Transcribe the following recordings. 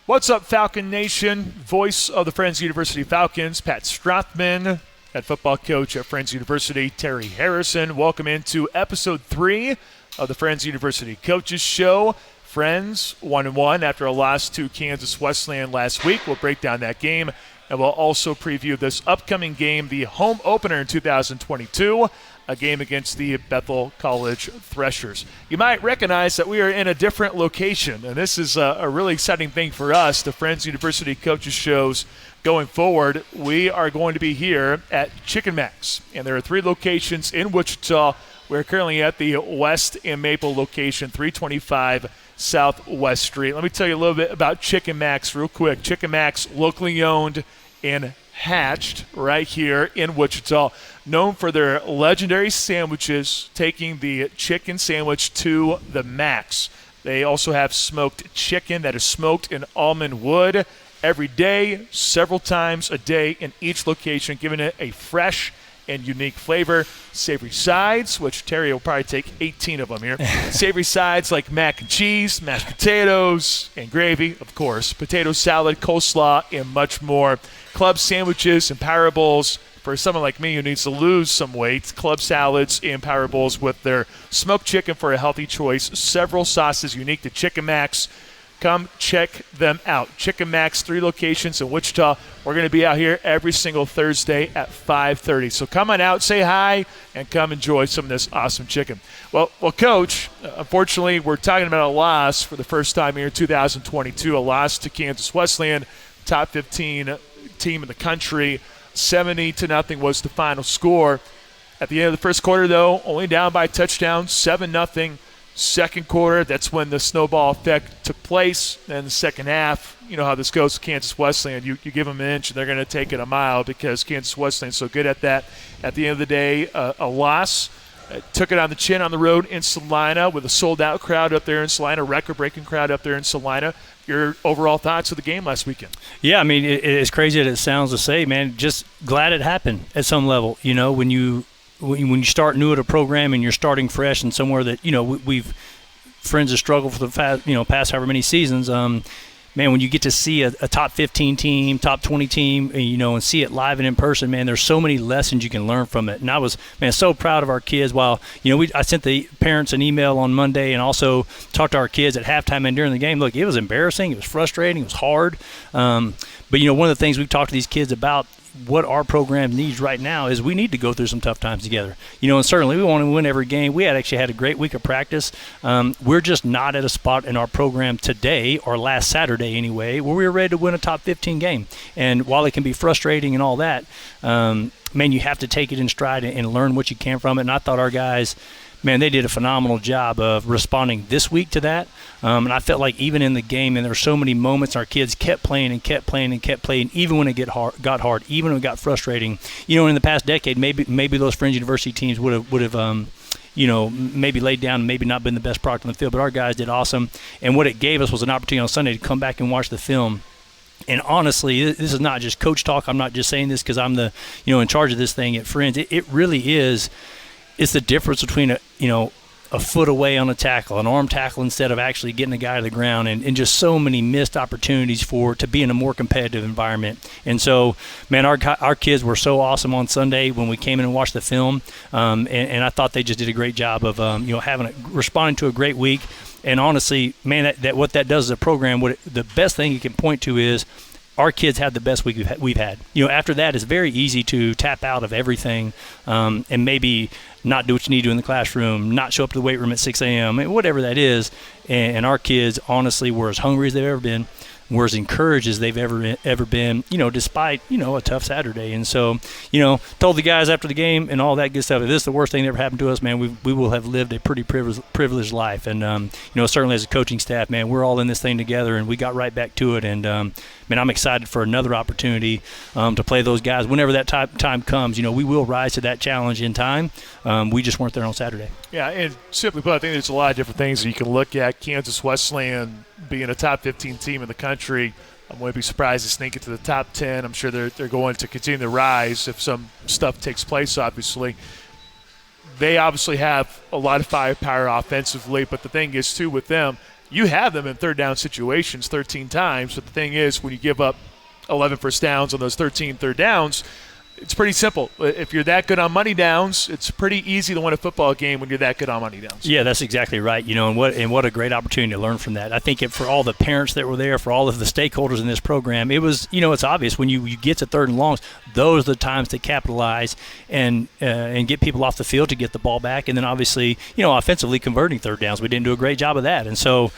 What's up, Falcon Nation? Voice of the Friends University Falcons, Pat Strathman, head football coach at Friends University, Terry Harrison. Welcome into episode 3 of the Friends University Coaches Show. Friends 1-1 after a loss to Kansas Wesleyan last week. We'll break down that game, and we'll also preview this upcoming game, the home opener in 2022, a game against the Bethel College Threshers. You might recognize that we are in a different location, and this is a really exciting thing for us, the Friends University Coaches Shows going forward. We are going to be here at Chicken Max, and there are 3 locations in Wichita. We're currently at the West and Maple location, 325 Southwest Street. Let me tell you a little bit about Chicken Max real quick. Chicken Max, locally owned and hatched right here in Wichita, known for their legendary sandwiches, taking the chicken sandwich to the max. They also have smoked chicken that is smoked in almond wood every day, several times a day in each location, giving it a fresh and unique flavor. Savory sides, which Terry will probably take 18 of them here. Savory sides like mac and cheese, mashed potatoes, and gravy, of course. Potato salad, coleslaw, and much more. Club sandwiches and power bowls for someone like me who needs to lose some weight. Club salads and power bowls with their smoked chicken for a healthy choice. Several sauces unique to Chicken Max. Come check them out. Chicken Max, 3 locations in Wichita. We're going to be out here every single Thursday at 5:30. So come on out, say hi, and come enjoy some of this awesome chicken. Well, Coach, unfortunately, we're talking about a loss for the first time here in 2022, a loss to Kansas Wesleyan, top 15 team in the country. 70-0 was the final score. At the end of the first quarter, though, only down by a touchdown, 7-0. Second quarter, that's when the snowball effect took place. Then the second half, you know how this goes with Kansas Wesleyan. You give them an inch, and they're going to take it a mile because Kansas Wesleyan's so good at that. At the end of the day, a loss. Took it on the chin on the road in Salina with a sold-out crowd up there in Salina, record-breaking crowd up there in Salina. Your overall thoughts of the game last weekend? Yeah, I mean, it's crazy that it sounds to say, man. Just glad it happened at some level. You know, when you start new at a program and you're starting fresh and somewhere that, you know, we've friends have struggled for the past however many seasons. Man, when you get to see a top 15 team, top 20 team, and see it live and in person, man, there's so many lessons you can learn from it. And I was, man, so proud of our kids. While, I sent the parents an email on Monday and also talked to our kids at halftime and during the game. Look, it was embarrassing. It was frustrating. It was hard. But, one of the things we've talked to these kids about, what our program needs right now is we need to go through some tough times together. And certainly we want to win every game. We actually had a great week of practice. We're just not at a spot in our program today, or last Saturday anyway, where we were ready to win a top 15 game. And while it can be frustrating and all that, man, you have to take it in stride and learn what you can from it. And I thought our guys, man, they did a phenomenal job of responding this week to that. And I felt like even in the game, and there were so many moments our kids kept playing and kept playing and kept playing, even when it got hard, even when it got frustrating. In the past decade, maybe those Friends University teams would have maybe laid down and maybe not been the best product on the field. But our guys did awesome. And what it gave us was an opportunity on Sunday to come back and watch the film. And honestly, this is not just coach talk. I'm not just saying this because I'm the in charge of this thing at Friends. It really is. It's the difference between a foot away on a tackle, an arm tackle instead of actually getting the guy to the ground, and just so many missed opportunities to be in a more competitive environment. And so, man, our kids were so awesome on Sunday when we came in and watched the film, and I thought they just did a great job of responding to a great week. And honestly, man, that what that does as a program, the best thing you can point to is our kids had the best week we've had. After that, it's very easy to tap out of everything and maybe not do what you need to do in the classroom, not show up to the weight room at 6 a.m., whatever that is. And our kids, honestly, were as hungry as they've ever been, were as encouraged as they've ever been, despite, a tough Saturday. And so, told the guys after the game and all that good stuff, if this is the worst thing that ever happened to us, man, we will have lived a pretty privileged life. And, certainly as a coaching staff, man, we're all in this thing together, and we got right back to it. And, man, I'm excited for another opportunity to play those guys. Whenever that time comes, we will rise to that challenge in time. We just weren't there on Saturday. Yeah, and simply put, I think there's a lot of different things that you can look at. Kansas Wesleyan being a top 15 team in the country, I wouldn't be surprised to sneak into the top 10. I'm sure they're going to continue to rise if some stuff takes place, obviously. They obviously have a lot of firepower offensively, but the thing is, too, with them, you have them in third down situations 13 times. But the thing is, when you give up 11 first downs on those 13 third downs, it's pretty simple. If you're that good on money downs, it's pretty easy to win a football game when you're that good on money downs. Yeah, that's exactly right. And what a great opportunity to learn from that. I think for all the parents that were there, for all of the stakeholders in this program, it was, it's obvious when you get to third and longs, those are the times to capitalize and get people off the field to get the ball back. And then obviously, offensively converting third downs. We didn't do a great job of that. And so,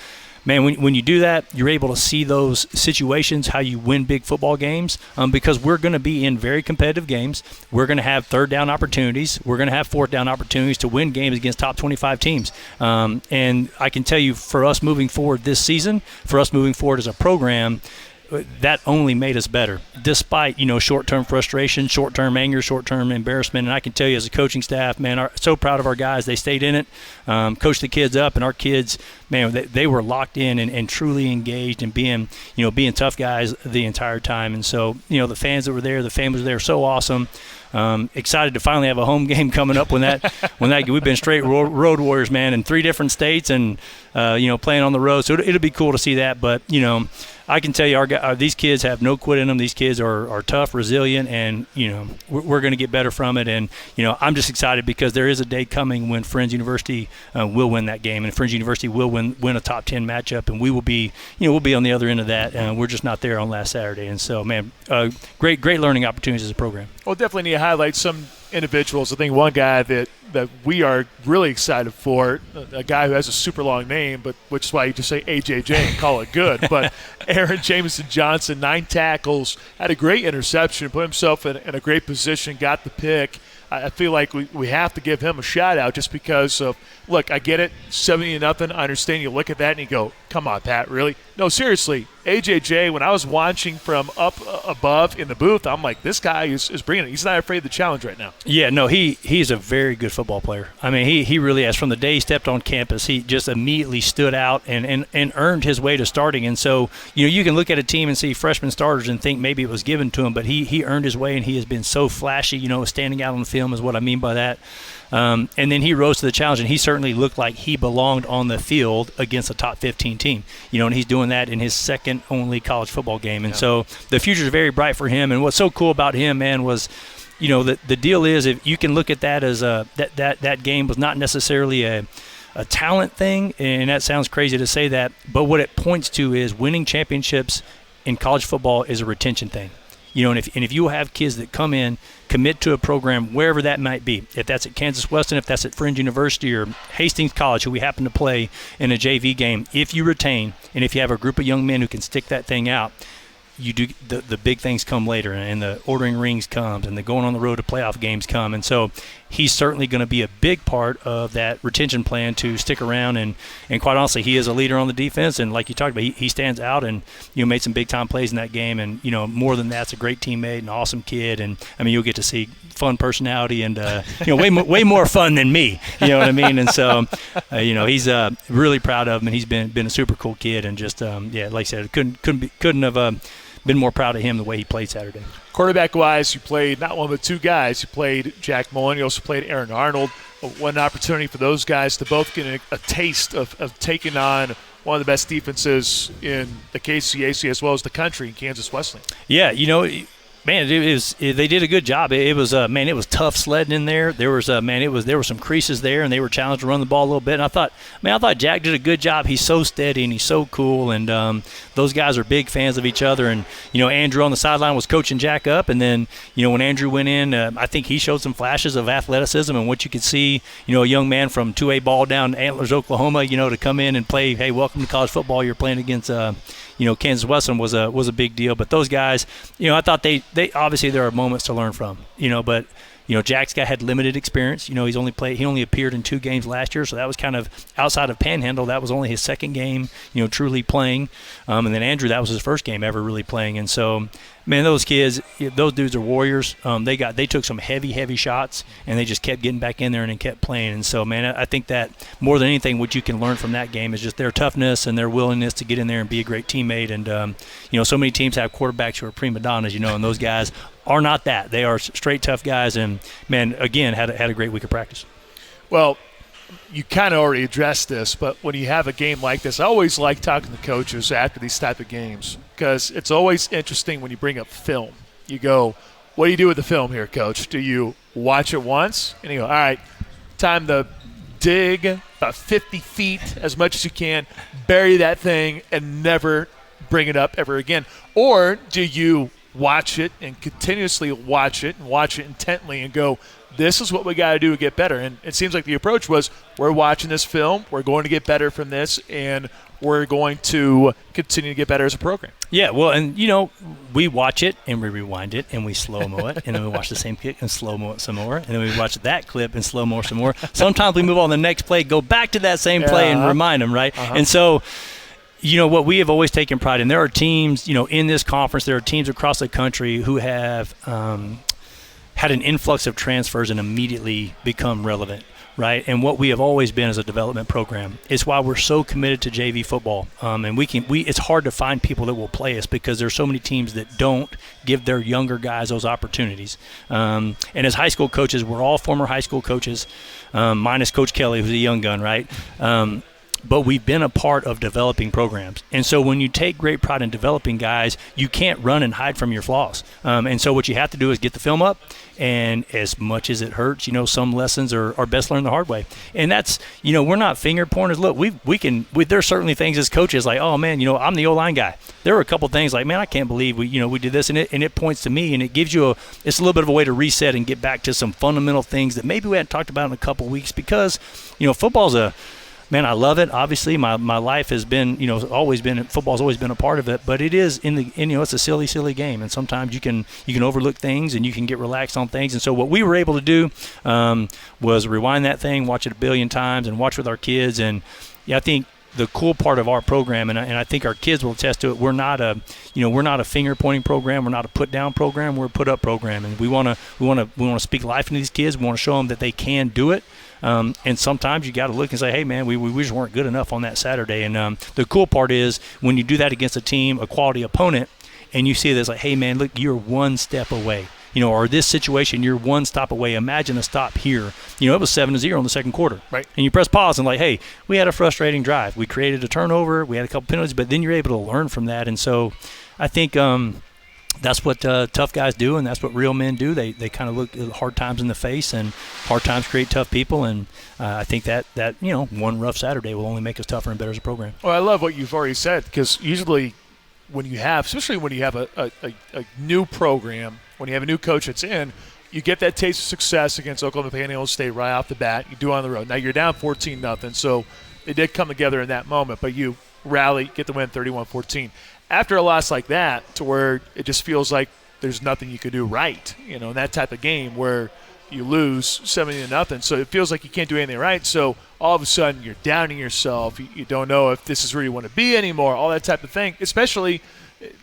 man, when you do that, you're able to see those situations, how you win big football games, because we're going to be in very competitive games. We're going to have third down opportunities. We're going to have fourth down opportunities to win games against top 25 teams. And I can tell you, for us moving forward this season, for us moving forward as a program, that only made us better, despite, short-term frustration, short-term anger, short-term embarrassment. And I can tell you as a coaching staff, man, so proud of our guys. They stayed in it, coached the kids up, and our kids, man, they were locked in and truly engaged and being tough guys the entire time. And so, the fans that were there, the families were there, so awesome. Excited to finally have a home game coming up when we've been straight road warriors, man, in 3 different states and, playing on the road. So it'll be cool to see that. But, I can tell you these kids have no quit in them. These kids are tough, resilient, and, we're going to get better from it. And, I'm just excited because there is a day coming when Friends University will win that game, and Friends University will win a top 10 matchup, and we will be, we'll be on the other end of that. We're just not there on last Saturday. And so, man, great learning opportunities as a program. Well, definitely need to highlight some individuals. I think one guy that we are really excited for, a guy who has a super long name, but which is why you just say AJJ and call it good. But Aaron Jamison Johnson, 9 tackles, had a great interception, put himself in a great position, got the pick. I feel like we have to give him a shout out just because of, look, I get it, 70-0. I understand you look at that and you go, come on, Pat, really? No, seriously, AJJ, when I was watching from up above in the booth, I'm like, this guy is bringing it. He's not afraid of the challenge right now. Yeah, no, he's a very good football player. I mean, he really has. From the day he stepped on campus, he just immediately stood out and earned his way to starting. And so, you can look at a team and see freshman starters and think maybe it was given to him, but he earned his way, and he has been so flashy, standing out on the film is what I mean by that. And then he rose to the challenge, and he certainly looked like he belonged on the field against a top 15 team. And he's doing that in his second only college football game. And so the future is very bright for him. And what's so cool about him, man, was, the deal is, if you can look at that as that game was not necessarily a talent thing, and that sounds crazy to say that, but what it points to is winning championships in college football is a retention thing. And if you have kids that come in, commit to a program wherever that might be, if that's at Kansas Weston, if that's at Friends University or Hastings College, who we happen to play in a JV game, if you retain and if you have a group of young men who can stick that thing out, you do the big things come later, and the ordering rings comes, and the going on the road to playoff games come. And so he's certainly going to be a big part of that retention plan to stick around. And quite honestly, he is a leader on the defense, and like you talked about, he stands out and made some big time plays in that game. And more than that, it's a great teammate, an awesome kid, and I mean, you'll get to see fun personality and way more fun than me. You know what I mean? And so he's really proud of him, and he's been a super cool kid, and just like I said, couldn't have been more proud of him the way he played Saturday. Quarterback-wise, you played not one but 2 guys. You played Jack Mullen. You also played Aaron Arnold. One opportunity for those guys to both get a taste of taking on one of the best defenses in the KCAC as well as the country in Kansas Wesleyan. Yeah, man, they did a good job. It was it was tough sledding in there. There was there were some creases there, and they were challenged to run the ball a little bit. And I thought Jack did a good job. He's so steady and he's so cool, and those guys are big fans of each other. And Andrew on the sideline was coaching Jack up, and then when Andrew went in, I think he showed some flashes of athleticism and what you could see. A young man from 2A ball down Antlers, Oklahoma, to come in and play. Hey, welcome to college football. You're playing against Kansas Wesleyan was a big deal. But those guys, I thought they obviously there are moments to learn from, but Jack's guy had limited experience. He only appeared in 2 games last year, so that was kind of outside of Panhandle. That was only his second game, truly playing. And then Andrew, that was his first game ever really playing. And so, man, those kids, those dudes are warriors. They took some heavy shots, and they just kept getting back in there and kept playing. And so, man, I think that more than anything, what you can learn from that game is just their toughness and their willingness to get in there and be a great teammate. And so many teams have quarterbacks who are prima donnas, and those guys are not that. They are straight tough guys, and man, again, had a great week of practice. Well, you kind of already addressed this, but when you have a game like this, I always like talking to coaches after these type of games because it's always interesting when you bring up film. You go, what do you do with the film here, Coach? Do you watch it once? And you go, all right, time to dig about 50 feet as much as you can, bury that thing, and never bring it up ever again? Or do you watch it and continuously watch it and watch it intently and go, this is what we got to do to get better? And it seems like the approach was, we're watching this film, we're going to get better from this, and we're going to continue to get better as a program. Yeah, well, and, we watch it and we rewind it and we slow-mo it, and then we watch the same kick and slow-mo it some more, and then we watch that clip and slow-mo some more. Sometimes we move on to the next play, go back to that same play and remind them, right? And so – what we have always taken pride in, there are teams, in this conference, there are teams across the country who have had an influx of transfers and immediately become relevant, right? And what we have always been is a development program. It's why we're so committed to JV football. And it's hard to find people that will play us because there's so many teams that don't give their younger guys those opportunities. And as high school coaches, we're all former high school coaches, minus Coach Kelly, who's a young gun, right? But we've been a part of developing programs. And so when you take great pride in developing guys, you can't run and hide from your flaws. And so what you have to do is get the film up, and as much as it hurts, some lessons are best learned the hard way. And that's, we're not finger pointers. Look, there's certainly things as coaches like, oh man, I'm the O-line guy. There were a couple things like, man, I can't believe we did this, and it points to me, and it gives you it's a little bit of a way to reset and get back to some fundamental things that maybe we hadn't talked about in a couple weeks, because, football's man, I love it. Obviously, my life has been, football's always been a part of it. But it is it's a silly, silly game, and sometimes you can overlook things and you can get relaxed on things. And so what we were able to do was rewind that thing, watch it a billion times, and watch with our kids. And I think the cool part of our program, and I think our kids will attest to it, we're not a finger pointing program, we're not a put down program, we're a put up program, and we want to speak life into these kids. We want to show them that they can do it. And sometimes you got to look and say, hey, man, we just weren't good enough on that Saturday. And the cool part is when you do that against a team, a quality opponent, and you see this like, hey, man, look, you're one step away. Or this situation, you're one stop away. Imagine a stop here. It was 7-0 in the second quarter. Right. And you press pause and like, hey, we had a frustrating drive. We created a turnover. We had a couple penalties, but then you're able to learn from that. And so I think that's what tough guys do, and that's what real men do. They kind of look at hard times in the face, and hard times create tough people. And I think that one rough Saturday will only make us tougher and better as a program. Well, I love what you've already said, because usually especially when you have a new program, when you have a new coach that's in, you get that taste of success against Oklahoma Panhandle State right off the bat. You do it on the road. Now you're down 14-0, so they did come together in that moment, but you rally, get the win 31-14. After a loss like that, to where it just feels like there's nothing you could do right, in that type of game where you lose 70-0, so it feels like you can't do anything right. So all of a sudden you're downing yourself. You don't know if this is where you want to be anymore, all that type of thing. Especially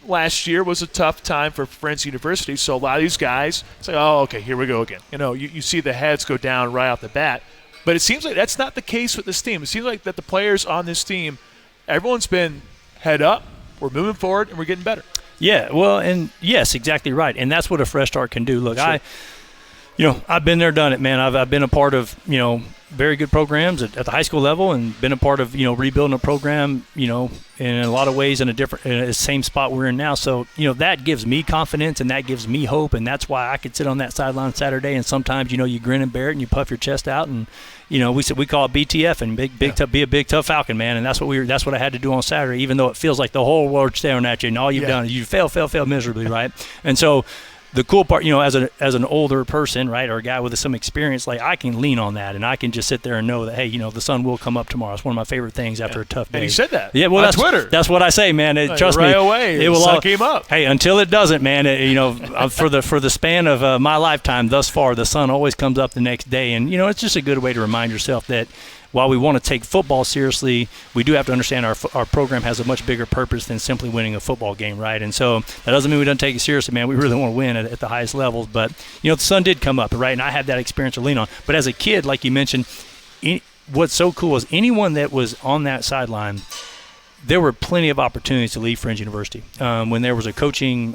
last year was a tough time for Friends University, so a lot of these guys, it's like, oh, okay, here we go again. You see the heads go down right off the bat. But it seems like that's not the case with this team. It seems like that the players on this team, everyone's been head up, we're moving forward, and we're getting better. Yeah, well, and yes, exactly right. And that's what a fresh start can do. Look, sure. I've been there, done it, man. I've been a part of, very good programs at the high school level, and been a part of, rebuilding a program, in a lot of ways in the same spot we're in now. So, that gives me confidence, and that gives me hope, and that's why I could sit on that sideline Saturday, and sometimes, you grin and bear it and you puff your chest out, and we call it BTF, and be a big tough Falcon, man, and that's what I had to do on Saturday, even though it feels like the whole world's staring at you, and all you've done is you fail miserably, right? And so the cool part, as an older person, right, or a guy with some experience, like I can lean on that, and I can just sit there and know that, hey, the sun will come up tomorrow. It's one of my favorite things after a tough day. And you said that. Yeah, well, on Twitter. That's what I say, man. Trust right me. Away, it will sun came up. Hey, until it doesn't, man. For the span of my lifetime thus far, the sun always comes up the next day, and it's just a good way to remind yourself that while we want to take football seriously, we do have to understand our program has a much bigger purpose than simply winning a football game, right? And so that doesn't mean we don't take it seriously, man. We really want to win at the highest levels. But, the sun did come up, right? And I had that experience to lean on. But as a kid, like you mentioned, what's so cool is anyone that was on that sideline there were plenty of opportunities to leave Friends University. When there was a coaching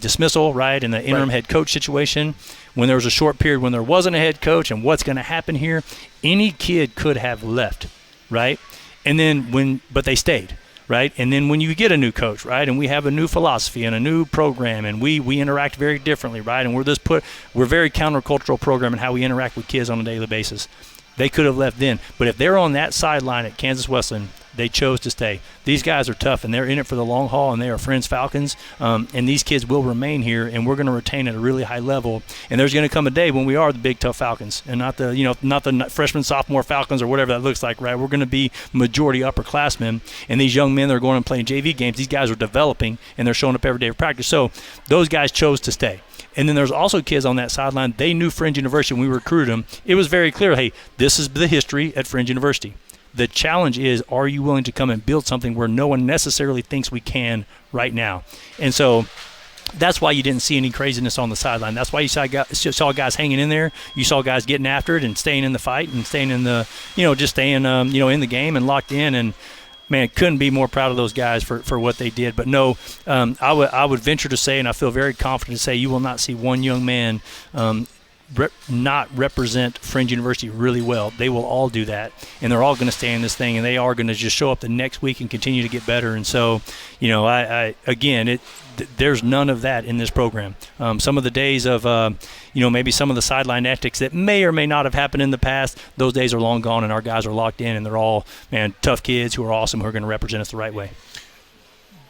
dismissal, right, in the interim head coach situation, when there was a short period when there wasn't a head coach and what's going to happen here, any kid could have left, right? And then but they stayed, right? And then when you get a new coach, right, and we have a new philosophy and a new program, and we interact very differently, right? And we're very countercultural program in how we interact with kids on a daily basis. They could have left then. But if they're on that sideline at Kansas Wesleyan, they chose to stay. These guys are tough, and they're in it for the long haul, and they are Friends Falcons. And these kids will remain here, and we're going to retain at a really high level. And there's going to come a day when we are the big, tough Falcons, and not the freshman, sophomore Falcons or whatever that looks like, right? We're going to be majority upperclassmen, and these young men that are going and playing JV games, these guys are developing, and they're showing up every day for practice. So those guys chose to stay. And then there's also kids on that sideline. They knew Friends University when we recruited them. It was very clear, hey, this is the history at Friends University. The challenge is, are you willing to come and build something where no one necessarily thinks we can right now? And so that's why you didn't see any craziness on the sideline. That's why you saw guys hanging in there. You saw guys getting after it and staying in the fight and staying in the, just staying, in the game and locked in. And, man, couldn't be more proud of those guys for what they did. But no, I would venture to say, and I feel very confident to say, you will not see one young man not represent Friends University really well. They will all do that, and they're all going to stay in this thing, and they are going to just show up the next week and continue to get better. And so, there's none of that in this program. Some of the days of, maybe some of the sideline antics that may or may not have happened in the past, those days are long gone, and our guys are locked in, and they're all, tough kids who are awesome, who are going to represent us the right way.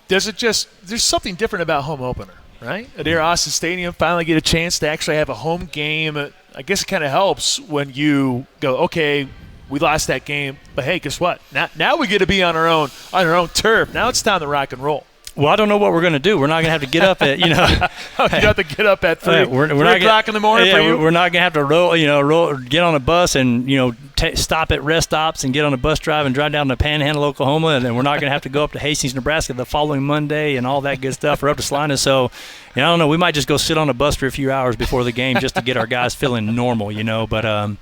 There's something different about home opener, right? Adair Austin Stadium, finally get a chance to actually have a home game. I guess it kind of helps when you go, okay, we lost that game, but hey, guess what? Now we get to be on our own turf. Now it's time to rock and roll. Well, I don't know what we're going to do. We're not going to have to get up at, you have to get up at 3 o'clock in the morning for you? We're not going to have to roll, get on a bus and, stop at rest stops and get on a bus drive and drive down to Panhandle, Oklahoma, and then we're not going to have to go up to Hastings, Nebraska the following Monday and all that good stuff, or up to Salina. So, I don't know. We might just go sit on a bus for a few hours before the game just to get our guys feeling normal, but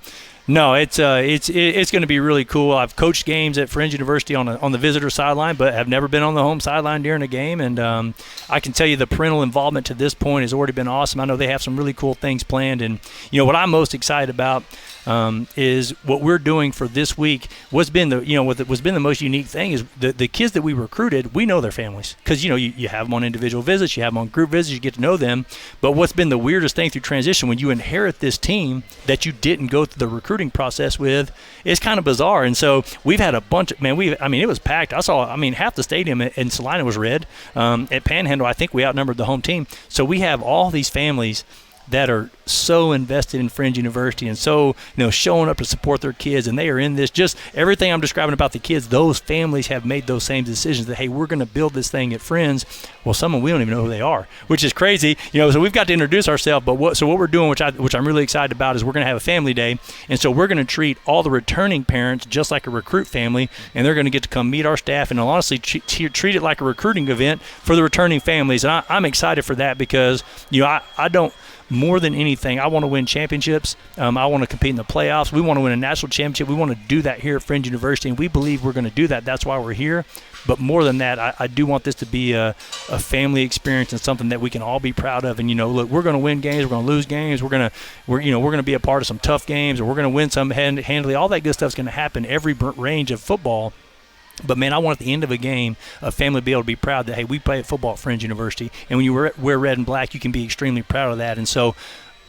no, it's going to be really cool. I've coached games at Friends University on the visitor sideline, but have never been on the home sideline during a game. And I can tell you the parental involvement to this point has already been awesome. I know they have some really cool things planned. And, what I'm most excited about is what we're doing for this week. What's been the most unique thing is the kids that we recruited, we know their families. Because, you have them on individual visits, you have them on group visits, you get to know them. But what's been the weirdest thing through transition, when you inherit this team that you didn't go through the recruiting process with, it's kind of bizarre. And so we've had a bunch of, it was packed. I saw, half the stadium in Salina was red. At Panhandle, I think we outnumbered the home team. So we have all these families that are so invested in Friends University and so, showing up to support their kids, and they are in this. Just everything I'm describing about the kids, those families have made those same decisions that, hey, we're going to build this thing at Friends. Well, some of them, we don't even know who they are, which is crazy. So we've got to introduce ourselves. But what we're doing, which I'm really excited about, is we're going to have a family day, and so we're going to treat all the returning parents just like a recruit family, and they're going to get to come meet our staff and honestly treat it like a recruiting event for the returning families. And I'm excited for that because, I don't. More than anything, I want to win championships. I want to compete in the playoffs. We want to win a national championship. We want to do that here at Friends University, and we believe we're going to do that. That's why we're here. But more than that, I do want this to be a family experience and something that we can all be proud of. And look, we're going to win games, we're going to lose games, we're going to be a part of some tough games, or we're going to win some handily. All that good stuff's going to happen every range of football. But, man, I want at the end of a game a family to be able to be proud that, hey, we play football at Friends University. And when you wear red and black, you can be extremely proud of that. And so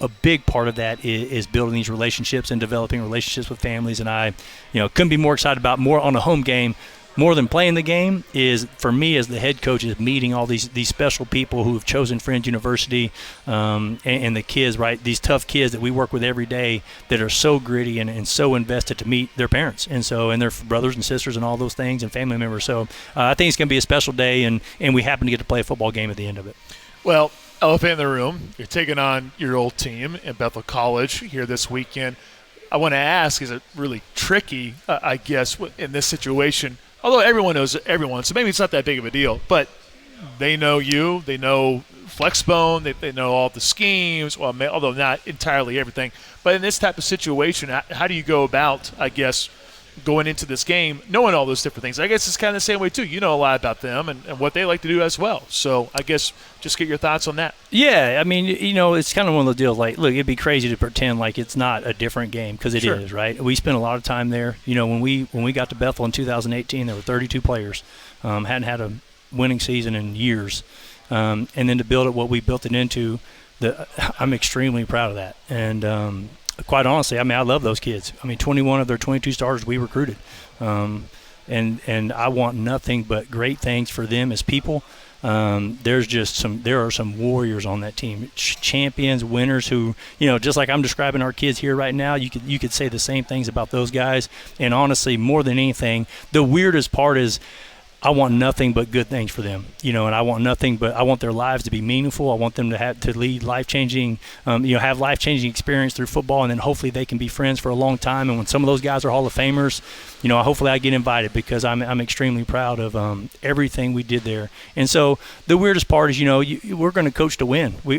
a big part of that is building these relationships and developing relationships with families. And I couldn't be more excited about more on a home game. More than playing the game is, for me as the head coach, is meeting all these special people who have chosen Friends University and the kids, right? These tough kids that we work with every day that are so gritty and so invested to meet their parents and their brothers and sisters and all those things and family members. So I think it's going to be a special day, and we happen to get to play a football game at the end of it. Well, elephant in the room, you're taking on your old team at Bethel College here this weekend. I want to ask, is it really tricky, I guess, in this situation? Although everyone knows everyone, so maybe it's not that big of a deal. But they know you. They know Flexbone. They know all the schemes, well, although not entirely everything. But in this type of situation, how do you go about, I guess, going into this game, knowing all those different things. I guess it's kind of the same way, too. You know a lot about them and what they like to do as well. So I guess just get your thoughts on that. Yeah, I mean, it's kind of one of those deals like, look, it'd be crazy to pretend like it's not a different game because it is, right? We spent a lot of time there. When we got to Bethel in 2018, there were 32 players. Hadn't had a winning season in years. And then to build it what we built it into, I'm extremely proud of that. And quite honestly, I mean, I love those kids. I mean, 21 of their 22 starters we recruited. And I want nothing but great things for them as people. There are some warriors on that team, champions, winners who, just like I'm describing our kids here right now, you could say the same things about those guys. And honestly, more than anything, the weirdest part is I want nothing but good things for them, and I want nothing but I want their lives to be meaningful. I want them to lead life-changing, have life-changing experience through football, and then hopefully they can be friends for a long time. And when some of those guys are Hall of Famers, hopefully I get invited because I'm extremely proud of everything we did there. And so the weirdest part is, we're going to coach to win. We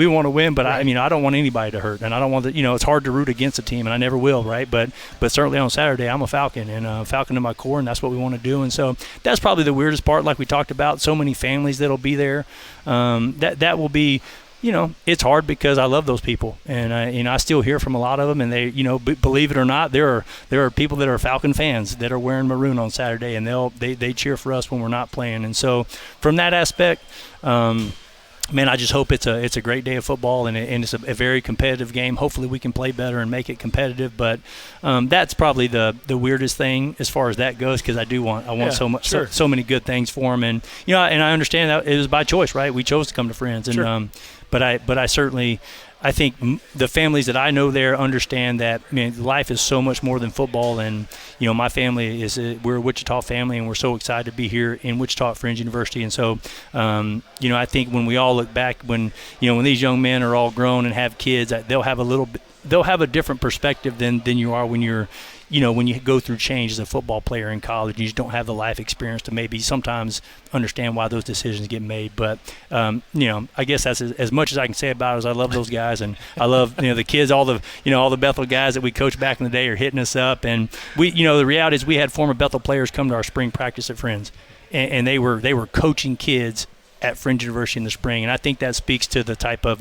want to win, but right. I don't want anybody to hurt, and I don't want to. It's hard to root against a team, and I never will, right? But certainly on Saturday, I'm a Falcon, and Falcon to my core, and that's what we want to do. And so that's probably the weirdest part, like we talked about. So many families that'll be there. That will be. It's hard because I love those people, and I still hear from a lot of them, and they, believe it or not, there are people that are Falcon fans that are wearing maroon on Saturday, and they cheer for us when we're not playing. And so from that aspect, man, I just hope it's a great day of football, and it's a very competitive game. Hopefully we can play better and make it competitive, but that's probably the weirdest thing as far as that goes, because I want so much, so many good things for them, and and I understand that it was by choice, right? We chose to come to Friends, and but I certainly. I think the families that I know there understand that life is so much more than football, and my family we're a Wichita family, and we're so excited to be here in Wichita at Friends University. And so I think when we all look back, when these young men are all grown and have kids, they'll have a different perspective than you are when you're when you go through change as a football player in college. You just don't have the life experience to maybe sometimes understand why those decisions get made. But I guess that's as much as I can say about it. Is I love those guys, and I love the kids. All the Bethel guys that we coached back in the day are hitting us up, and we the reality is we had former Bethel players come to our spring practice at Friends, and they were coaching kids at Friends University in the spring, and I think that speaks to the type of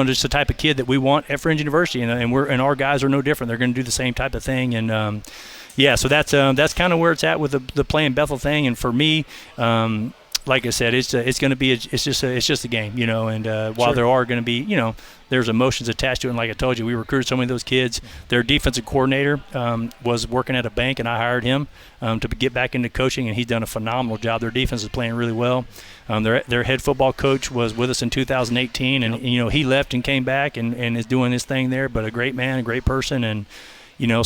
just the type of kid that we want at Friends University, and our guys are no different. They're going to do the same type of thing, and so that's kind of where it's at with the playing Bethel thing. And for me, like I said, it's going to be it's just a game, and while there are going to be there's emotions attached to it. And like I told you, we recruited so many of those kids. Their defensive coordinator was working at a bank, and I hired him to get back into coaching, and he's done a phenomenal job. Their defense is playing really well. Their head football coach was with us in 2018, and he left and came back and is doing his thing there. But a great man, a great person, and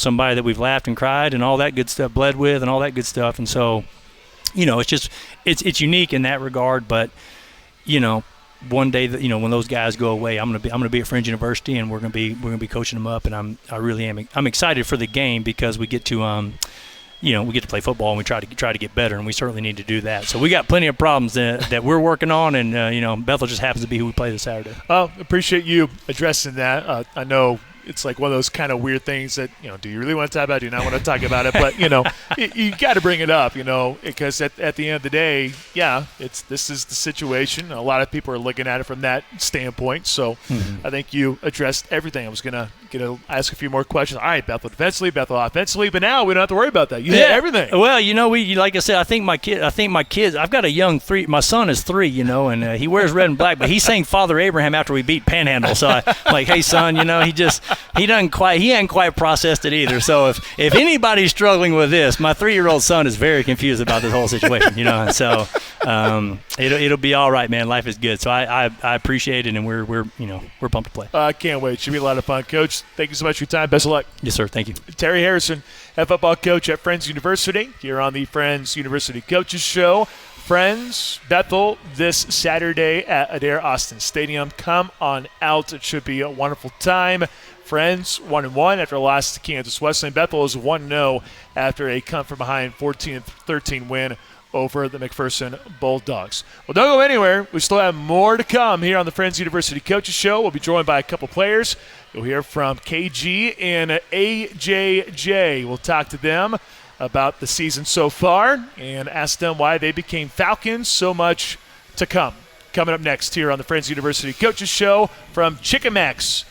somebody that we've laughed and cried and all that good stuff, bled with and all that good stuff. And so, it's just it's unique in that regard. But one day that when those guys go away, I'm gonna be at Friends University, and we're gonna be coaching them up, and I'm excited for the game because we get to we get to play football, and we try to get better, and we certainly need to do that. So we got plenty of problems that we're working on, and Bethel just happens to be who we play this Saturday. Appreciate you addressing that. I know it's like one of those kind of weird things that, do you really want to talk about it? Do you not want to talk about it? But, you got to bring it up, because at the end of the day, this is the situation. A lot of people are looking at it from that standpoint. So I think you addressed everything. I was going to ask a few more questions. All right, Bethel defensively, Bethel offensively, but now we don't have to worry about that. You hit everything. Well, like I said, I think my kids, I've got a young 3, my son is 3, and he wears red and black, but he sang Father Abraham after we beat Panhandle. So I'm like, hey, son, he ain't quite processed it either. So if anybody's struggling with this, my 3-year-old son is very confused about this whole situation, And so it'll be all right, man. Life is good. So I appreciate it, and we're pumped to play. I can't wait. Should be a lot of fun, Coach. Thank you so much for your time. Best of luck. Yes, sir. Thank you. Terry Harrison, head football coach at Friends University, here on the Friends University Coaches Show. Friends, Bethel, this Saturday at Adair Austin Stadium. Come on out. It should be a wonderful time. Friends 1-1 after a loss to Kansas Wesleyan. Bethel is 1-0 after a come-from-behind 14-13 win over the McPherson Bulldogs. Well, don't go anywhere. We still have more to come here on the Friends University Coaches Show. We'll be joined by a couple players. You'll hear from KG and AJJ. We'll talk to them about the season so far and ask them why they became Falcons. So much to come. Coming up next here on the Friends University Coaches Show from Chicken Max.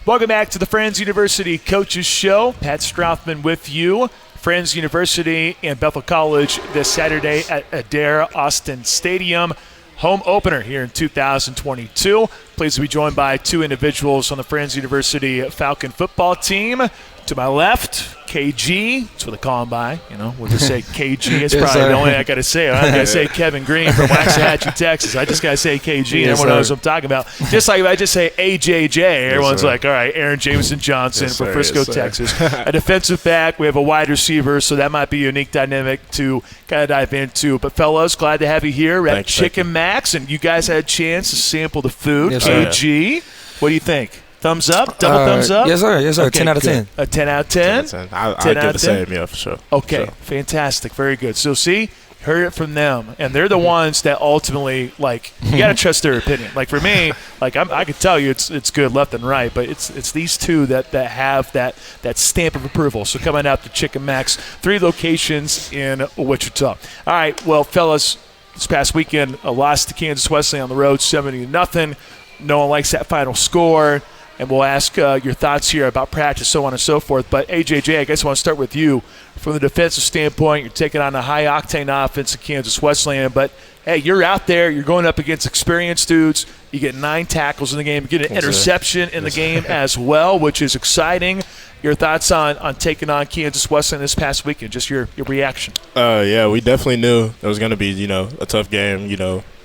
Welcome back to the Friends University Coaches Show. Pat Strathman with you. Friends University and Bethel College this Saturday at Adair Austin Stadium. Home opener here in 2022. Pleased to be joined by two individuals on the Friends University Falcon football team. To my left, KG. That's what they call him by. We'll just say KG. It's probably the only I got to say. I got to say Kevin Green from Waxahachie, Texas. I just got to say KG, and everyone knows what I'm talking about. Just like if I just say AJJ, everyone's like, all right, Aaron Jameson Johnson from Frisco, Texas. A defensive back. We have a wide receiver, so that might be a unique dynamic to kind of dive into. But, fellas, glad to have you here at Chicken Max, and you guys had a chance to sample the food. Yes, KG, what do you think? Thumbs up? Double thumbs up? Yes, sir. Yes, sir. Okay, 10 out of 10. A 10 out of 10? 10 out of 10. I'll give the same, yeah, for sure. Okay, fantastic. Very good. So, see, heard it from them. And they're the ones that ultimately, you got to trust their opinion. For me, I could tell you it's good left and right, but it's these two that have that stamp of approval. So, coming out to Chicken Max, 3 locations in Wichita. All right, well, fellas, this past weekend, a loss to Kansas Wesleyan on the road, 70-0. No one likes that final score. And we'll ask your thoughts here about practice, so on and so forth. But, AJJ, I guess I want to start with you. From the defensive standpoint, you're taking on a high-octane offense at Kansas Wesleyan. But, hey, you're out there. You're going up against experienced dudes. You get 9 tackles in the game. You get an interception in the game as well, which is exciting. Your thoughts on taking on Kansas Wesleyan this past weekend, just your reaction. Yeah, we definitely knew it was going to be, a tough game.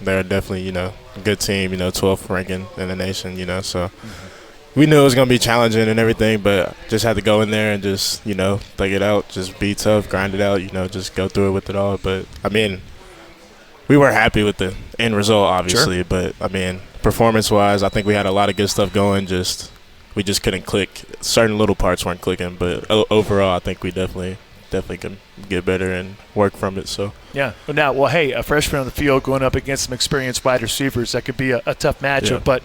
They're definitely, a good team, 12th ranking in the nation, so – we knew it was going to be challenging and everything, but just had to go in there and just, thug it out, just be tough, grind it out, just go through it with it all. But, we were happy with the end result, obviously. Sure. But, performance-wise, I think we had a lot of good stuff going. We just couldn't click. Certain little parts weren't clicking. But overall, I think we definitely can get better and work from it. So yeah. Well, hey, a freshman on the field going up against some experienced wide receivers, that could be a tough matchup. Yeah. But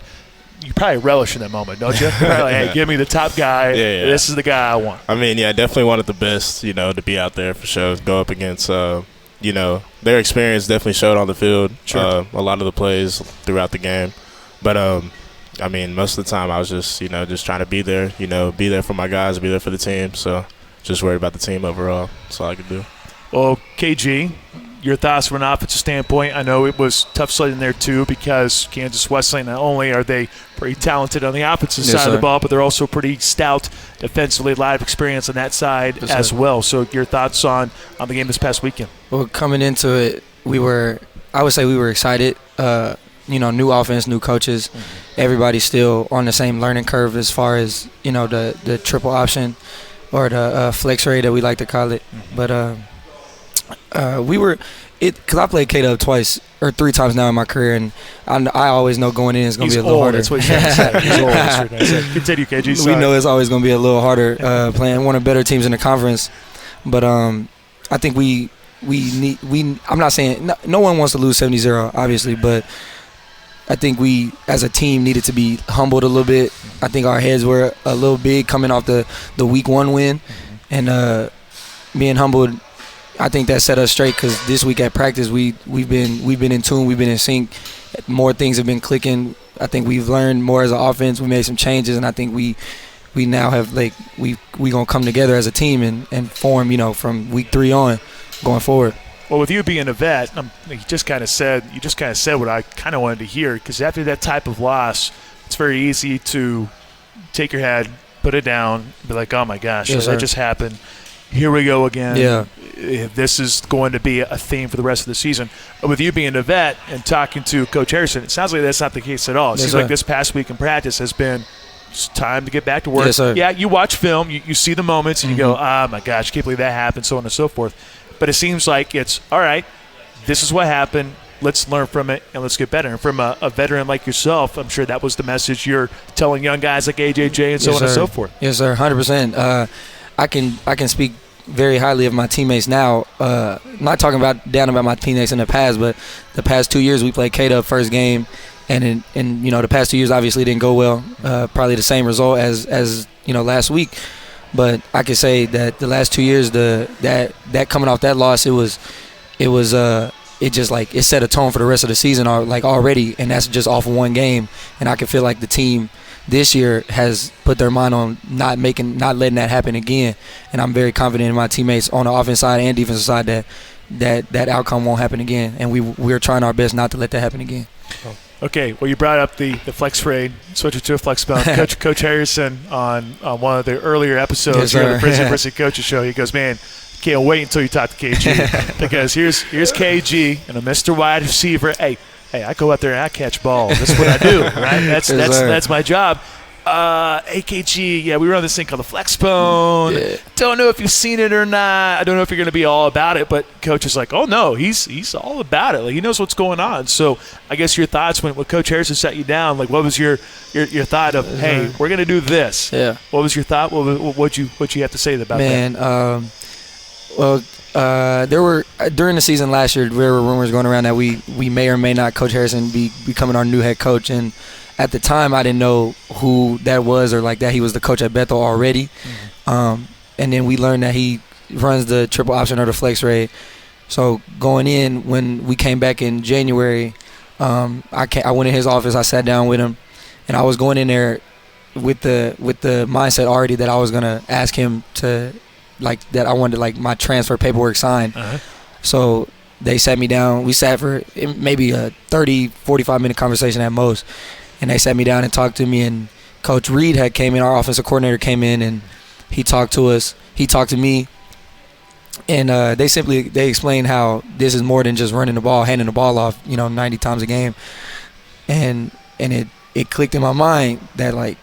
you probably relish in that moment, don't you? You're probably like, hey, give me the top guy. Yeah. This is the guy I want. I definitely wanted the best, to be out there for sure. Go up against, their experience definitely showed on the field. Sure. A lot of the plays throughout the game. But, most of the time I was just, just trying to be there, be there for my guys, be there for the team. So just worried about the team overall. That's all I could do. Well, KG, your thoughts from an offensive standpoint? I know it was tough sledding there too, because Kansas Wesleyan, not only are they pretty talented on the offensive side of the ball, but they're also pretty stout defensively, a lot of experience on that side as well. So your thoughts on the game this past weekend? Well, coming into it, I would say we were excited. New offense, new coaches. Everybody's still on the same learning curve as far as, the triple option or the flex ray that we like to call it. But because I played K-Dub twice or 3 times now in my career, and I always know going in is going to be a little harder. That's what you're trying to say. He's old. That's what I said. Continue, KG. Sorry. We know it's always going to be a little harder playing one of the better teams in the conference. But I think we need I'm not saying no one wants to lose 70-0, obviously, but I think we as a team needed to be humbled a little bit. I think our heads were a little big coming off the week 1 win, and being humbled. I think that set us straight, because this week at practice we've been in tune, we've been in sync. More things have been clicking. I think we've learned more as an offense. We made some changes, and I think we now have we gonna come together as a team and form from week 3 on going forward. Well, with you being a vet, you just kind of said what I kind of wanted to hear, because after that type of loss, it's very easy to take your head, put it down, and be like, oh my gosh, that just happened. Here we go again. Yeah. This is going to be a theme for the rest of the season. With you being a vet and talking to Coach Harrison, it sounds like that's not the case at all. It seems like this past week in practice has been just time to get back to work. Yes, sir. Yeah, you watch film, you see the moments, and you go, oh my gosh, I can't believe that happened, so on and so forth. But it seems like it's, all right, this is what happened. Let's learn from it and let's get better. And from a veteran like yourself, I'm sure that was the message you're telling young guys like AJJ and so on and so forth. Yes, sir, 100%. I can speak very highly of my teammates now. I'm not talking down about my teammates in the past, but the past 2 years we played K-Dub first game, and the past 2 years obviously didn't go well. Probably the same result as last week. But I can say that the last 2 years, that coming off that loss, it set a tone for the rest of the season already, and that's just off of one game. And I can feel like the team this year has put their mind on not letting that happen again. And I'm very confident in my teammates on the offense side and defensive side that outcome won't happen again. And we're trying our best not to let that happen again. Okay, well, you brought up the flex trade, switch it to a flex bone. Coach Harrison on one of the earlier episodes here on the Princeton University Coaches Show, he goes, man, can't wait until you talk to KG because here's KG and a Mr. Wide Receiver. Hey, I go out there and I catch balls. That's what I do, right? That's my job. AKG, yeah, we run this thing called the flex bone. Yeah. Don't know if you've seen it or not. I don't know if you're going to be all about it, but Coach is like, oh no, he's all about it. Like, he knows what's going on. So I guess your thoughts when Coach Harrison sat you down, like, what was your thought of, hey, we're going to do this? Yeah. What was your thought? What you have to say about that? There were during the season last year, there were rumors going around that we may or may not Coach Harrison be becoming our new head coach, and at the time I didn't know who that was or like that he was the coach at Bethel already. Mm-hmm. And then we learned that he runs the triple option or the flex raid. So going in, when we came back in January, I went in his office, I sat down with him, and I was going in there with the mindset already that I was gonna ask him to, like, that I wanted like my transfer paperwork signed. Uh-huh. So they sat me down. We sat for maybe a 30-45 minute conversation at most, and they sat me down and talked to me. And Coach Reed had came in, our offensive coordinator came in, and he talked to us. He talked to me, and they explained how this is more than just running the ball, handing the ball off, 90 times a game, and it clicked in my mind that, like,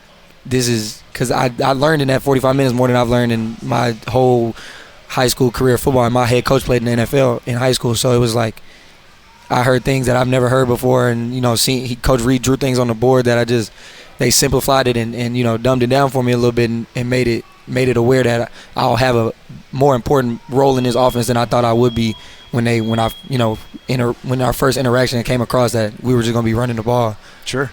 this is because I learned in that 45 minutes more than I've learned in my whole high school career of football. And my head coach played in the NFL in high school, so it was like I heard things that I've never heard before, and Coach Reed drew things on the board that they simplified it and dumbed it down for me a little bit and made it aware that I'll have a more important role in this offense than I thought I would be when our first interaction came across that we were just gonna be running the ball. Sure.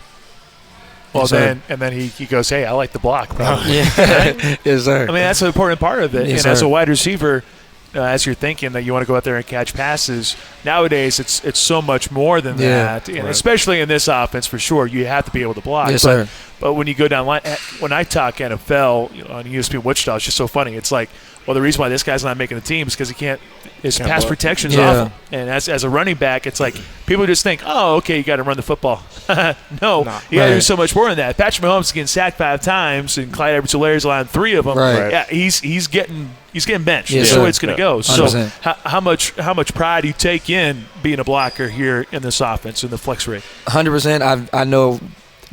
Well, then he goes, hey, I like the block, bro. Yeah. Right? Yes, sir. I mean, that's an important part of it. Yes, and sir. as a wide receiver, as you're thinking that you want to go out there and catch passes, nowadays it's so much more than that. And especially in this offense, for sure, you have to be able to block. Yes, sir. But when you go down line, when I talk NFL on ESPN Wichita, it's just so funny. It's like, well, the reason why this guy's not making the team is because his pass protection is awful. And as a running back, it's like people just think, oh, okay, you got to run the football. No, you got to do so much more than that. Patrick Mahomes is getting sacked 5 times, and Clyde Edwards-Hilaire's allowing 3 of them. Right. Yeah, he's getting benched. Yes, That's the way it's going to go. 100%. So how much pride do you take in being a blocker here in this offense in the flex rate? 100%. I know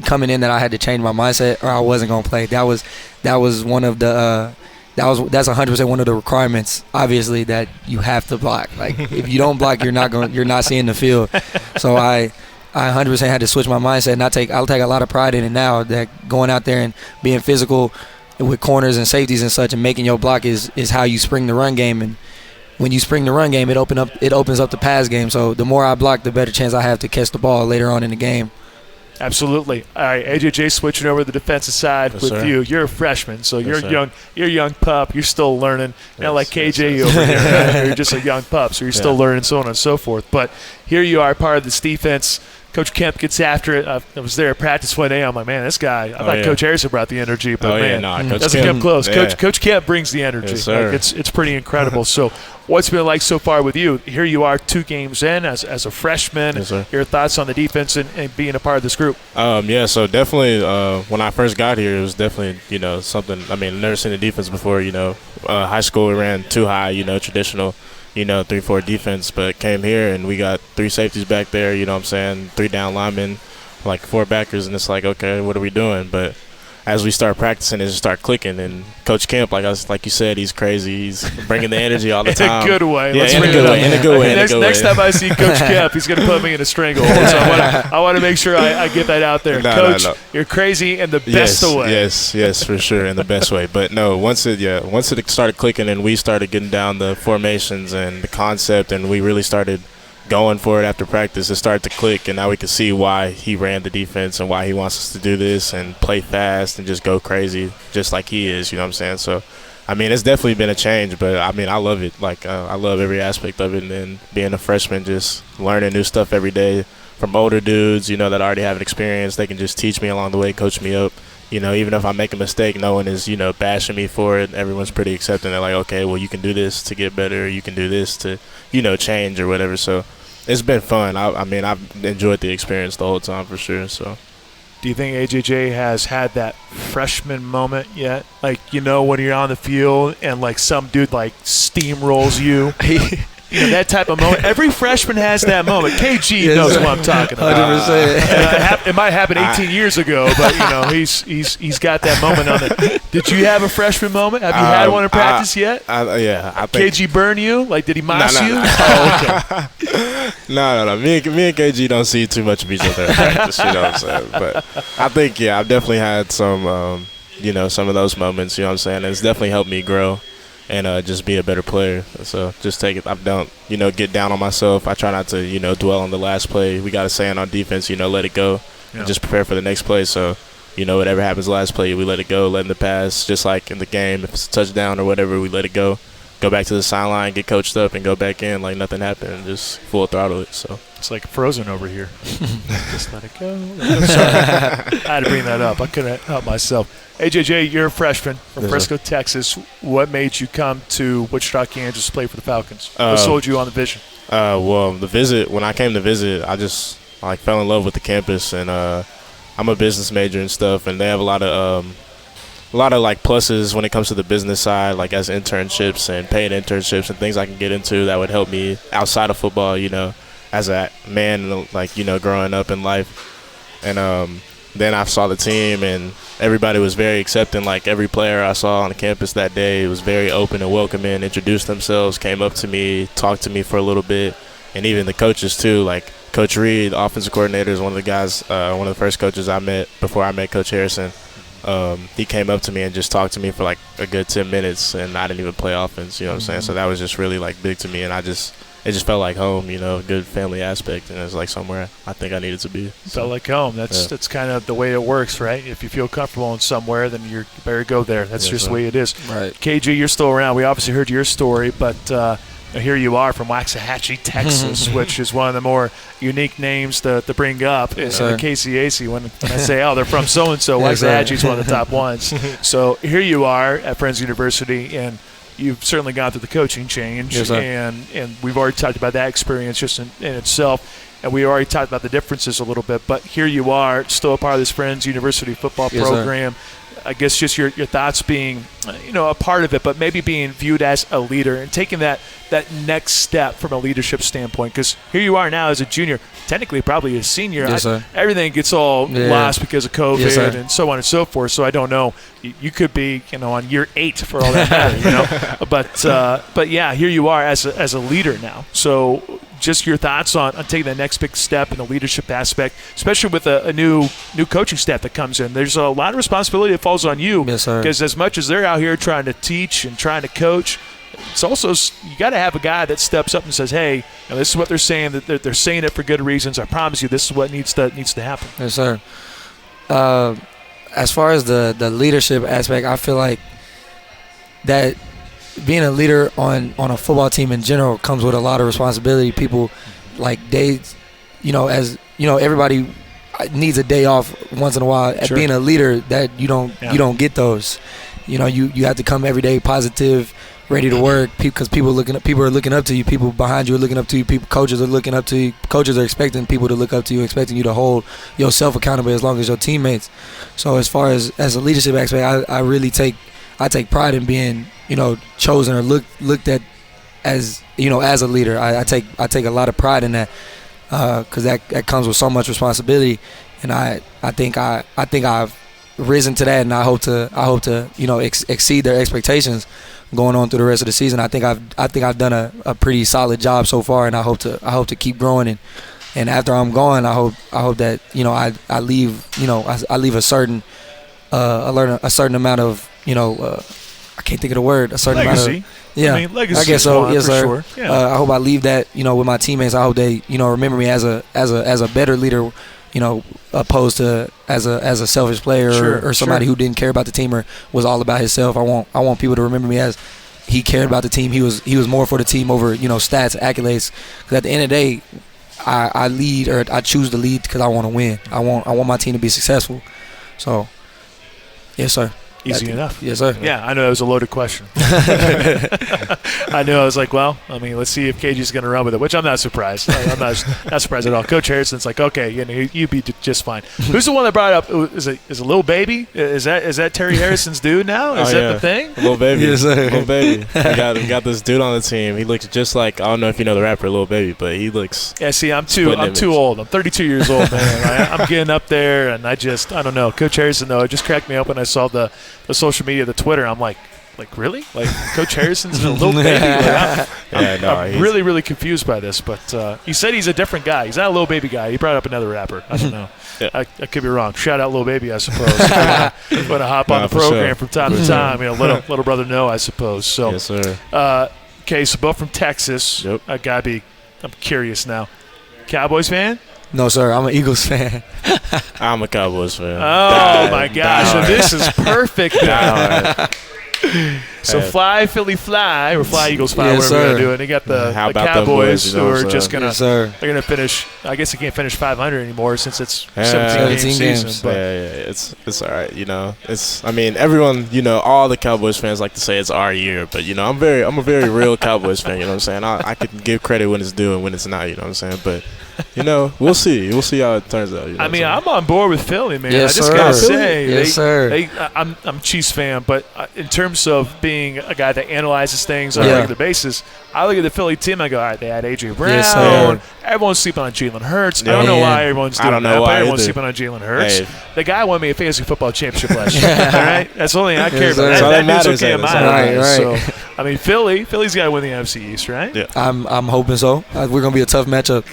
coming in that I had to change my mindset or I wasn't going to play. That was one of the that's 100% one of the requirements, obviously, that you have to block. Like, if you don't block, you're not seeing the field. So I 100% had to switch my mindset, and I'll take a lot of pride in it now, that going out there and being physical with corners and safeties and such and making your block is how you spring the run game. And when you spring the run game, it opens up the pass game. So the more I block, the better chance I have to catch the ball later on in the game. Absolutely. All right, AJJ, switching over to the defensive side with sir. you. You're a freshman, so you're sir. You're a young pup. You're still learning. Not like KJ yes. over here. Right? You're just a young pup, so you're still learning, so on and so forth. But here you are, part of this defense. Coach Kemp gets after it. I was there at practice one day. I'm like, man, this guy. I thought Coach Harrison brought the energy, but doesn't come close. Yeah. Coach Kemp brings the energy. Yes, sir. Like, it's pretty incredible. So, what's it been like so far with you? Here you are, 2 games in as a freshman. Yes, sir. Your thoughts on the defense and being a part of this group? So definitely when I first got here, it was definitely something. I mean, I've never seen the defense before. High school we ran too high. Traditional. 3-4 defense, but came here and we got 3 safeties back there, 3 down linemen, like 4 backers, and it's like, okay, what are we doing? But as we start practicing, it just start clicking. And Coach Kemp, like you said, he's crazy. He's bringing the energy all the time. In a good way. Yeah, Let's in a good way. Next time I see Coach Kemp, he's going to put me in a stranglehold. So I want to make sure I get that out there. Coach, you're crazy in the best way. Yes, for sure, in the best way. But no, once it started clicking and we started getting down the formations and the concept, and we really started going for it after practice, it started to click, and now we could see why he ran the defense and why he wants us to do this and play fast and just go crazy just like he is, you know what I'm saying? So, I mean, it's definitely been a change, but, I mean, I love it. Like, I love every aspect of it, and then being a freshman, just learning new stuff every day from older dudes, you know, that already have an experience. They can just teach me along the way, coach me up. You know, even if I make a mistake, no one is, you know, bashing me for it. Everyone's pretty accepting. They're like, okay, well, you can do this to get better. You can do this to, you know, change or whatever. So, it's been fun. I mean, I've enjoyed the experience the whole time for sure. So, do you think AJJ has had that freshman moment yet? Like, you know, when you're on the field and like some dude like steamrolls you. You know, that type of moment. Every freshman has that moment. KG knows what I'm talking about. 100%. It might happen 18 years ago, but, you know, he's got that moment on it. Did you have a freshman moment? Have you had one in practice yet? Yeah. I think KG burn you? Like, did he moss you? No. Oh, okay. No. Me and KG don't see too much of each other in practice, you know what I'm saying? But I think, yeah, I've definitely had some, you know, some of those moments, you know what I'm saying? And it's definitely helped me grow and just be a better player. So just take it. I don't, you know, get down on myself. I try not to, you know, dwell on the last play. We got a saying on defense, you know, let it go and just prepare for the next play. So, you know, whatever happens last play, we let it go, let in the pass. Just like in the game, if it's a touchdown or whatever, we let it go. Go back to the sideline, get coached up, and go back in like nothing happened and just full throttle it. So it's like Frozen over here. Just let it go. Sorry. I had to bring that up. I couldn't help myself. AJJ, you're a freshman from Frisco, Texas. What made you come to Wichita, Kansas to play for the Falcons? What sold you on the vision? Well, the visit, when I came to visit, I just like fell in love with the campus, and I'm a business major and stuff, and they have a lot of like pluses when it comes to the business side, like as internships and paid internships and things I can get into that would help me outside of football, you know, as a man, like, you know, growing up in life. And then I saw the team, and everybody was very accepting. Like every player I saw on the campus that day was very open and welcoming, introduced themselves, came up to me, talked to me for a little bit, and even the coaches too. Like Coach Reed, the offensive coordinator, is one of the guys, one of the first coaches I met before I met Coach Harrison. He came up to me and just talked to me for like a good 10 minutes, and I didn't even play offense, you know what I'm saying? So that was just really like big to me, and it just felt like home, you know, good family aspect, and it was like somewhere I think I needed to be. Felt like home. That's kind of the way it works, right? If you feel comfortable in somewhere, then you better go there. That's just the way it is. Right. KG, you're still around. We obviously heard your story, but here you are from Waxahachie, Texas, which is one of the more unique names to bring up in the KCAC. When I say, oh, they're from so-and-so, Waxahachie is one of the top ones. So here you are at Friends University, and you've certainly gone through the coaching change, and we've already talked about that experience just in itself, and we already talked about the differences a little bit, but here you are, still a part of this Friends University football program. I guess just your thoughts being, you know, a part of it, but maybe being viewed as a leader and taking that next step from a leadership standpoint. Because here you are now as a junior, technically probably a senior. Everything gets all lost because of COVID and so on and so forth. So I don't know. You could be, you know, on year 8 for all that matter, you know. But yeah, here you are as a leader now. So just your thoughts on taking the next big step in the leadership aspect, especially with a new coaching staff that comes in. There's a lot of responsibility that falls on you. Yes, sir. Because as much as they're out here trying to teach and trying to coach, it's also you got to have a guy that steps up and says, "Hey, you know, this is what they're saying. That they're saying it for good reasons. I promise you, this is what needs to happen." Yes, sir. As far as the leadership aspect, I feel like that being a leader on a football team in general comes with a lot of responsibility. People, like, you know, as you know, everybody needs a day off once in a while. Sure. Being a leader, that you don't get those. You know, you have to come every day positive, ready to work, because people are looking up to you. People behind you are looking up to you. Coaches are looking up to you. Coaches are expecting people to look up to you, expecting you to hold yourself accountable as long as your teammates. So as far as a leadership aspect, I really take pride in being, you know, chosen or looked at as, you know, as a leader. I take a lot of pride in that, because that comes with so much responsibility, and I think I've risen to that, and I hope to exceed their expectations going on through the rest of the season. I think I've done a pretty solid job so far, and I hope to keep growing. And after I'm gone, I hope that I leave I leave a certain amount of I can't think of the word, a certain legacy. amount of yeah. I mean, legacy. I guess so. Yes, for sir. Sure. Yeah. I hope I leave that with my teammates. I hope they remember me as a better leader, opposed to as a selfish player or somebody who didn't care about the team or was all about himself. I want people to remember me as he cared about the team. He was more for the team over stats, accolades. Because at the end of the day, I lead, or I choose to lead because I want to win. I want my team to be successful. So, yes, sir. Easy enough. Yes, sir. Yeah, I know that was a loaded question. I knew. I was like, well, I mean, let's see if KG's going to run with it, which I'm not surprised. I'm not surprised at all. Coach Harrison's like, okay, you beat just fine. Who's the one that brought it up? Is it Lil Baby? Is that Terry Harrison's dude now? Is that the thing? Lil Baby. Yes, sir. Lil Baby. We got this dude on the team. He looks just like, I don't know if you know the rapper Lil Baby, but he looks. Yeah, see, I'm too old. I'm 32 years old, man. I'm getting up there, and I don't know. Coach Harrison, though, it just cracked me up when I saw the social media, the Twitter. I'm like really? Like Coach Harrison's a little baby? I'm really, really confused by this. But he said he's a different guy. He's not a little baby guy. He brought up another rapper. I don't know. Yeah. I could be wrong. Shout out Lil Baby, I suppose. Going to hop on the program from time to time. Little brother know, I suppose. So, yes, sir. Okay, so both from Texas. Yep. I'm curious now. Cowboys fan? No, sir. I'm an Eagles fan. I'm a Cowboys fan. Oh, my gosh. So this is perfect. So fly, Philly, fly, or fly, Eagles, fly, yes, whatever we're sir. going to do. And they got the Cowboys boys, who are just going to they're going to finish. I guess they can't finish 500 anymore since it's 17 17 games. season. But It's all right. Everyone, all the Cowboys fans like to say it's our year, but I'm a very real Cowboys fan. You know what I'm saying? I can give credit when it's due and when it's not. You know what I'm saying? But we'll see. We'll see how it turns out. I'm on board with Philly, man. Yes, I just sir. gotta say, yes, sir. I'm a Chiefs fan, but in terms of being a guy that analyzes things on a regular basis, I look at the Philly team. I go, all right, they had A.J. Brown. Yes, sir. Everyone's sleeping on Jalen Hurts. Yeah. I don't know why everyone's doing that, but everyone's either. sleeping on Jalen Hurts. Hey. The guy won me a fantasy football championship last year. All right, that's the only thing I care about. sir. That That's all news okay in my right, eyes. right. So, Philly's got to win the NFC East, right? Yeah. I'm hoping so. We're gonna be a tough matchup.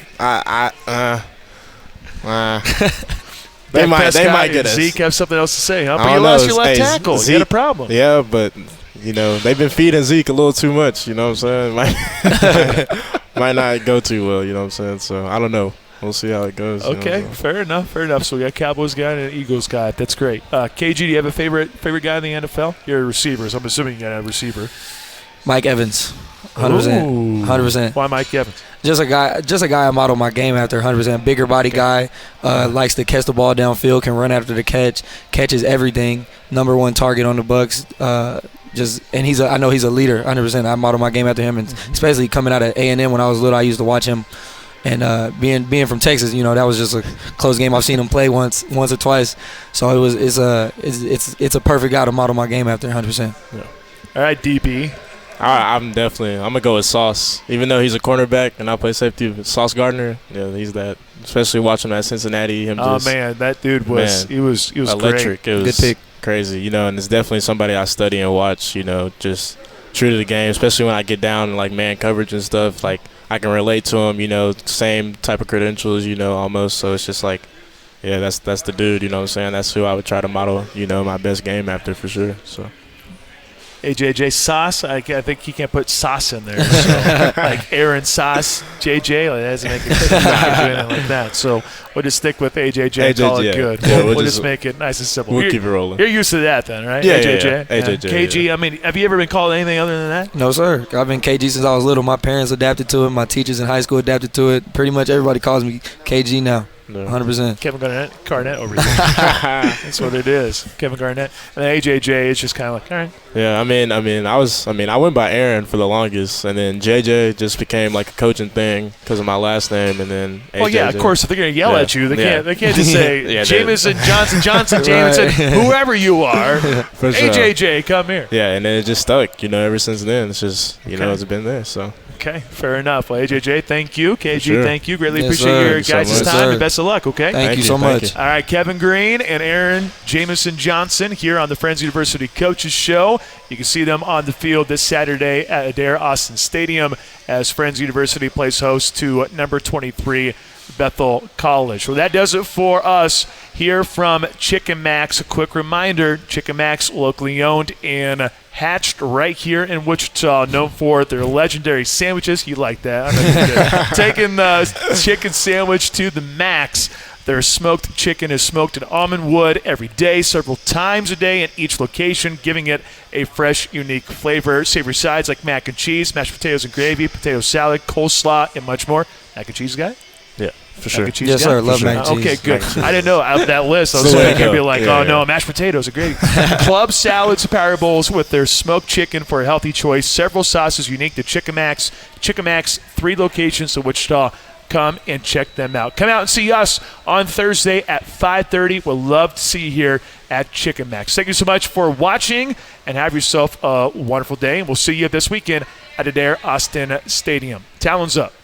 They might get us. Zeke have something else to say, huh? I But you don't lost know. your left Hey, tackle. Zeke- You had a problem. Yeah, but they've been feeding Zeke a little too much. You know what I'm saying? Might not go too well. You know what I'm saying? So I don't know. We'll see how it goes. Okay, fair enough. So we got Cowboys guy and an Eagles guy. That's great. KG, do you have a favorite guy in the NFL? You're a receiver, so I'm assuming you got a receiver. Mike Evans, 100%. 100%. Why Mike Evans? Just a guy I model my game after. 100%. Bigger body guy, likes to catch the ball downfield, can run after the catch, catches everything. Number one target on the Bucks. And I know he's a leader. 100%. I model my game after him, and especially coming out of A&M when I was little, I used to watch him. And being from Texas, that was just a close game. I've seen him play once or twice, so it's a perfect guy to model my game after. 100%. Yeah. All right, DB. I'm gonna go with Sauce, even though he's a cornerback and I play safety. Sauce Gardner, he's that. Especially watching him at Cincinnati, That dude was he was electric. Great. It was good pick. Crazy, and it's definitely somebody I study and watch. Just true to the game, especially when I get down in like man coverage and stuff. Like I can relate to him. Same type of credentials. Almost. So it's just like, yeah, that's the dude. You know what I'm saying? That's who I would try to model. My best game after for sure. So. AJJ Sauce. I think he can't put sauce in there. So, like Aaron Sauce, JJ, that doesn't make it anything like that. So we'll just stick with AJJ and call it good. Yeah, we'll just make it nice and simple. We'll keep it rolling. You're used to that then, right? Yeah, AJJ. yeah. AJJ. KG, yeah. I mean, have you ever been called anything other than that? No, sir. I've been KG since I was little. My parents adapted to it. My teachers in high school adapted to it. Pretty much everybody calls me KG now. No. 100%. Kevin Garnett over here. That's what it is. Kevin Garnett. And then AJJ is just kind of like, all right. Yeah, I went by Aaron for the longest, and then JJ just became like a coaching thing because of my last name, and then AJJ. Well, yeah, of course, if they're going to yell at you, they can't just say Yeah, Jameson, Johnson, Jameson, whoever you are, For sure. AJJ, come here. Yeah, and then it just stuck, ever since then. It's just, it's been there, so. Okay, fair enough. Well, AJJ, thank you. KG, Sure. thank you. Greatly Yes, appreciate sir. your guys' Yes, time, sir. and best of luck, okay? Thank you so Thank much. you. All right, Kevin Green and Aaron Jamison Johnson here on the Friends University Coaches Show. You can see them on the field this Saturday at Adair Austin Stadium as Friends University plays host to number 23 Bethel College. Well, that does it for us here from Chicken Max. A quick reminder, Chicken Max, locally owned and hatched right here in Wichita, known for their legendary sandwiches. You like that? I know you did. Taking the chicken sandwich to the max. Their smoked chicken is smoked in almond wood every day, several times a day in each location, giving it a fresh, unique flavor. Savory sides like mac and cheese, mashed potatoes and gravy, potato salad, coleslaw, and much more. Mac and cheese guy? Yeah, for sure. Mac and cheese Yes, guy? sir. Love sure. mac and cheese. Okay, good. Mac and cheese. I didn't know out of that list. I was So thinking there you'd you be go. like, Yeah, oh yeah. no, mashed potatoes are great. Club salads, power bowls with their smoked chicken for a healthy choice. Several sauces unique to Chicken Max. Chicken Max, 3 locations in Wichita. Come and check them out. Come out and see us on Thursday at 5:30. We'll love to see you here at Chicken Max. Thank you so much for watching, and have yourself a wonderful day. And we'll see you this weekend at Adair Austin Stadium. Talons up.